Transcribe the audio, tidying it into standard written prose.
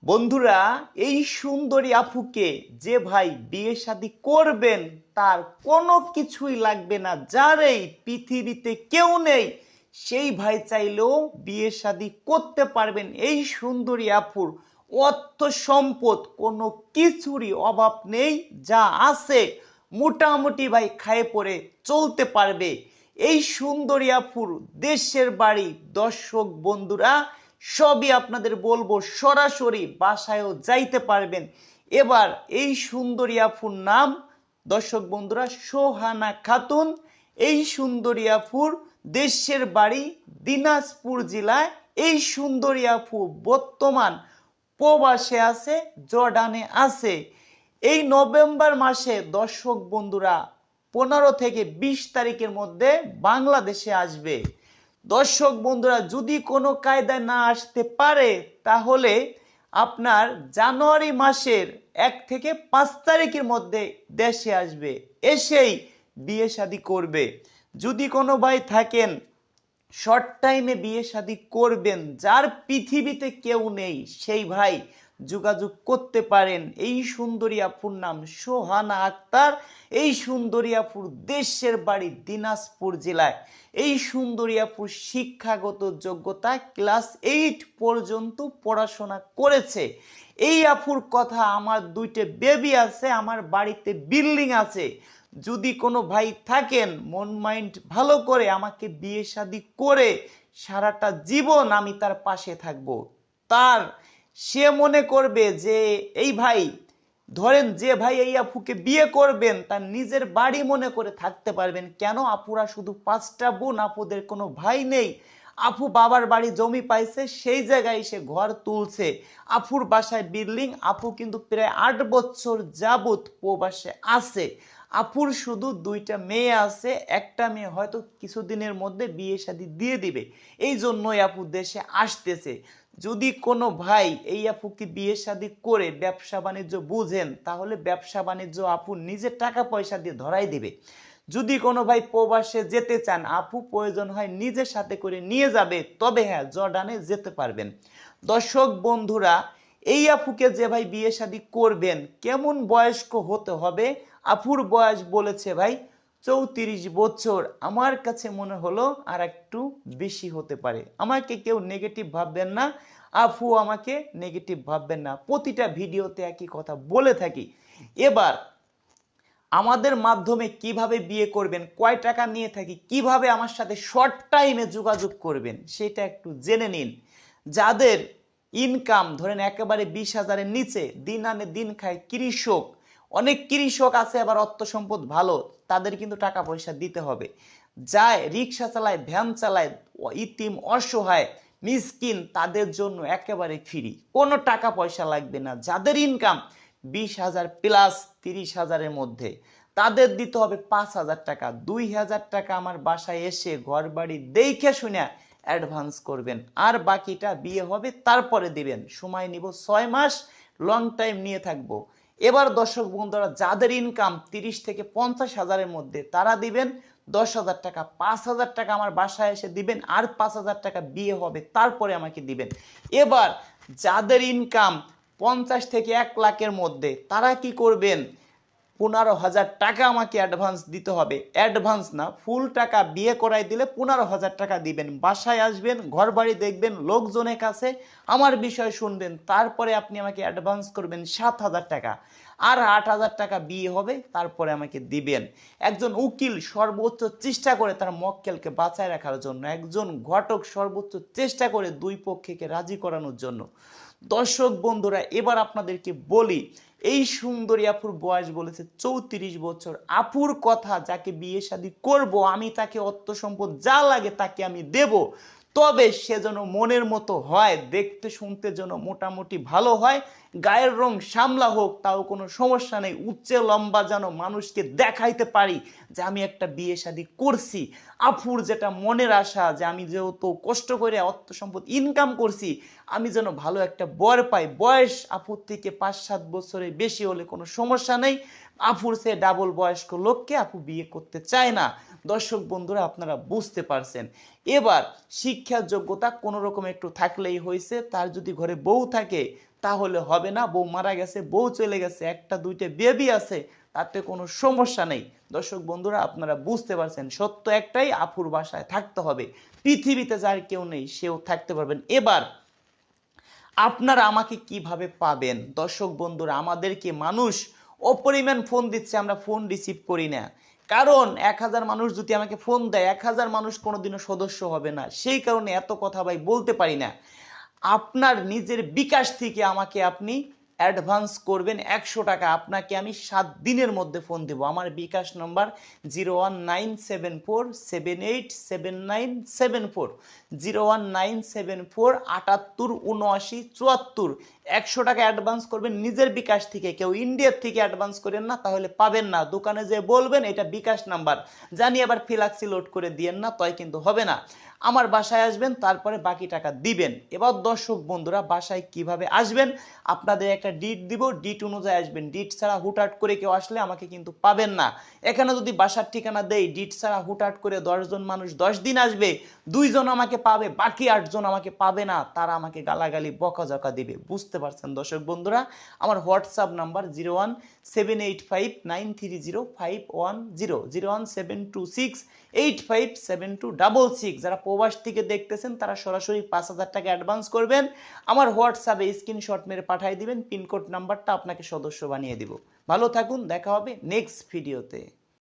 বন্ধুরা, এই সুন্দরী আপুকে যে ভাই বিয়ে শাদী করবেন তার কোনো কিছুই লাগবে না, যার এই পৃথিবীতে কেউ নেই সেই ভাই চাইলেও বিয়ে শাদী করতে পারবেন। এই সুন্দরী আপুর অর্থ সম্পদ কোনো কিছুরই অভাব নেই, যা আছে মোটামুটি ভাই খায়ে পড়ে চলতে পারবে। এই সুন্দরী আপুর দেশের বাড়ি দর্শক বন্ধুরা সবই আপনাদের বলবো, সরাসরি বাসায়ও যাইতে পারবেন। এবার এই সুন্দরী আপুর নাম দর্শক বন্ধুরা সোহানা খাতুন। এই সুন্দরী আপুর দেশের বাড়ি দিনাজপুর জেলায়। এই সুন্দরী আপু বর্তমান প্রবাসে আছে, জর্ডানে আছে। এই নভেম্বর মাসে দর্শক বন্ধুরা 15 থেকে 20 তারিখের মধ্যে বাংলাদেশে আসবে। দর্শক বন্ধুরা, যদি কোনো কায়দায় না আসতে পারে তাহলে আপনার জানুয়ারি মাসের 1 থেকে 5 তারিখের মধ্যে দেশে আসবে, এসেই বিয়ে শাদী করবে। যদি কোনো ভাই থাকেন শর্ট টাইমে বিয়ে শাদী করবেন, যার পৃথিবীতে কেউ নেই, সেই ভাই যোগাযোগ করতে পারেন। এই সুন্দরী আপুর নাম সোহানা আক্তার। এই সুন্দরী আপুর দেশের বাড়ি দিনাজপুর জেলায়। এই সুন্দরী আপুর শিক্ষাগত যোগ্যতা ক্লাস 8 পর্যন্ত পড়াশোনা করেছে। এই আপুর কথা, আমার 2টা বেবি আছে, আমার বাড়িতে বিল্ডিং আছে। যদি কোনো ভাই থাকেন মন মাইন্ড ভালো করে আমাকে বিয়ে শাদী করে সারাটা জীবন আমি তার পাশে থাকব, তার সে মনে করবে যে এই ভাই, ধরেন যে ভাই এই আপুকে বিয়ে করবেন তার নিজের বাড়ি মনে করে থাকতে পারবেন। কেন? আপুরা শুধু 5টা বোন, আপুদের কোনো ভাই নেই। আপু বাবার বাড়ি জমি পাইছে, সেই জায়গায় সে ঘর তুলছে। আপুর বাসায় বিল্ডিং। আপু কিন্তু প্রায় 8 বছর যাবত প্রবাসে আছে। আপুর শুধু 2টা মেয়ে আছে, একটা মেয়ে হয়তো কিছুদিনের মধ্যে বিয়ে শাদী দিয়ে দিবে, এই জন্যই আপু দেশে আসতেছে। যদি কোনো ভাই এই আপুকে বিয়ে শাদী করে ব্যবসা বাণিজ্য বুঝেন, তাহলে ব্যবসা বাণিজ্য আপু নিজে টাকা পয়সা দিয়ে ধরাই দিবে। যদি কোনো ভাই প্রবাসে যেতে চান, আপু প্রয়োজন হয় নিজের সাথে করে নিয়ে যাবে, তবে হ্যাঁ জর্ডানে যেতে পারবেন। দর্শক বন্ধুরা, এই আপুকে যে ভাই বিয়ে শাদী করবেন, কেমন বয়স্ক হতে হবে? আপুর বয়স বলেছে ভাই 34 বছর। আমার কাছে মনে হলো আর একটু বেশি হতে পারে। আমাকে কেউ নেগেটিভ ভাববেন না, আপু আমাকে নেগেটিভ ভাববেন না, প্রতিটা ভিডিওতে একই কথা বলে থাকি। এবার আমাদের মাধ্যমে কিভাবে বিয়ে করবেন, কয় টাকা নিয়ে থাকি, কিভাবে আমার সাথে শর্ট টাইমে যোগাযোগ করবেন সেটা একটু জেনে নিন। যাদের ইনকাম ধরেন একেবারে 20,000-এর নিচে, দিন আনে দিন খায় কৃষক, অনেক কৃষক আছে আবার অর্থ সম্পদ ভালো, তাদের কিন্তু টাকা পয়সা দিতে হবে। যায় রিক্সা চালায়, ভ্যান চালায়, ইতিম অসহায় মিসকিন, তাদের জন্য একেবারে ফ্রি, কোনো টাকা পয়সা লাগবে না। যাদের ইনকাম 20,000 প্লাস 30,000-এর মধ্যে, তাদের দিতে হবে 5,000 টাকা। 2,000 টাকা আমার বাসায় এসে ঘর বাড়ি দেখে শুনে অ্যাডভান্স করবেন, আর বাকিটা বিয়ে হবে তারপরে দিবেন। সময় নিব 6 মাস, লং টাইম নিয়ে থাকবো। এবার দর্শক বন্ধুরা, যাদের ইনকাম 30 থেকে 50,000-এর মধ্যে, তারা দিবেন 10,000 টাকা। 5,000 টাকা আমার বাসায় এসে দিবেন, আর 5,000 টাকা বিয়ে হবে তারপরে আমাকে দিবেন। এবার যাদের ইনকাম 50 থেকে 1 লাখের মধ্যে, তারা কি করবেন? 15,000 টাকা আমাকে অ্যাডভান্স দিতে হবে। অ্যাডভান্স না, ফুল টাকা বিয়ে করাই দিলে 15,000 টাকা দিবেন। বাসায় আসবেন, ঘর বাড়ি দেখবেন, লোকজনের কাছে আমার বিষয় শুনবেন, তারপরে আপনি আমাকে অ্যাডভান্স করবেন 7,000 টাকা। আর 8,000 টাকা বিয়ে হবে তারপরে আমাকে দিবেন। একজন উকিল সর্বোচ্চ চেষ্টা করে তার মক্কেলকে বাঁচায় রাখার জন্য, একজন ঘটক সর্বোচ্চ চেষ্টা করে দুই পক্ষকে রাজি করানোর জন্য। দর্শক বন্ধুরা, এবার আপনাদেরকে বলি, এই সুন্দরী আপুর বয়স বলেছে 34 বছর। আপুর কথা, যাকে বিয়ে শাদী করব আমি তাকে অর্থ সম্পদ যা লাগে তাকে আমি দেব, তবে সে যেন মনের মতো হয়, দেখতে শুনতে যেন মোটামুটি ভালো হয়, গায়ের রং শ্যামলা হোক তাও কোনো সমস্যা নেই, উচ্চে লম্বা, যেন মানুষকে দেখাইতে পারি যে আমি একটা বিয়ে শাদী করছি। আপুর যেটা মনের আশা, যে আমি যেহেতু কষ্ট করে অর্থ সম্পদ ইনকাম করছি, আমি যেন ভালো একটা বর পাই। বয়স আপুর থেকে 5-7 বছরের বেশি হলে কোনো সমস্যা নেই। আপুর সে ডাবল বয়স্ক লোককে আপু বিয়ে করতে চায় না। দর্শক বন্ধুরা, আপনারা বুঝতে পারছেন। এবার শিক্ষার যোগ্যতা কোনো রকম একটু থাকলেই হয়েছে। তার যদি ঘরে বউ থাকে তাহলে হবে না। বউ মারা গেছে, বউ চলে গেছে, একটা দুইটা বেবি আছে, তাতে কোনো সমস্যা নেই। দর্শক বন্ধুরা, আপনারা বুঝতে পারছেন, সত্য একটাই, আপুর বাসায় থাকতে হবে। পৃথিবীতে যার কেউ নেই সেও থাকতে পারবেন। এবার আপনারা আমাকে কিভাবে পাবেন? দর্শক বন্ধুরা, আমাদেরকে মানুষ অপরিমাণ ফোন দিচ্ছে, আমরা ফোন রিসিভ করি না। কারণ 1000 মানুষ যদি আমাকে ফোন দেয়, 1000 মানুষ কোনোদিনও সদস্য হবে না। সেই কারণে এত কথা ভাই বলতে পারি না। আপনার নিজের বিকাশ থেকে আমাকে আপনি অ্যাডভান্স করবেন 100 টাকা। আপনাকে আমি 7 দিনের মধ্যে ফোন দেব। আমার বিকাশ নম্বর 01974787974, 01974787974। 100 টাকা অ্যাডভান্স করবেন নিজের বিকাশ থেকে। কেউ ইন্ডিয়ার থেকে অ্যাডভান্স করেন না, তাহলে পাবেন না। দোকানে যে বলবেন এটা বিকাশ নাম্বার, জানি আবার ফ্লেক্সি লোড করে দিয়েন না, তাই কিন্তু হবে না। আমার বাসায় আসবেন, তারপরে বাকি টাকা দিবেন। এবার দর্শক বন্ধুরা, বাসায় কিভাবে আসবেন? আপনাদের একটা ডিট দিব, ডিট অনুযায়ী আসবেন। ডিট ছাড়া হুটহাট করে কেউ আসলে আমাকে কিন্তু পাবেন না। এখানে যদি বাসার ঠিকানা দেই, ডিট ছাড়া হুটহাট করে 10 জন মানুষ 10 দিন আসবে, 2 জন আমাকে পাবে, বাকি 8 জন আমাকে পাবে না। তারা আমাকে গালাগালি বকাঝকা দিবে। বুঝতে পারছেন দর্শক বন্ধুরা? আমার হোয়াটসঅ্যাপ নাম্বার 01785930510, 01726857266। যারা প্রবাস থেকে দেখতেছেন তারা সরাসরি 5000 টাকা অ্যাডভান্স করবেন। আমার হোয়াটসঅ্যাপে স্ক্রিনশট মেরে পাঠিয়ে দিবেন, পিনকোড নাম্বারটা আপনাকে সদস্য বানিয়ে দিব। ভালো থাকুন, দেখা হবে নেক্সট ভিডিওতে।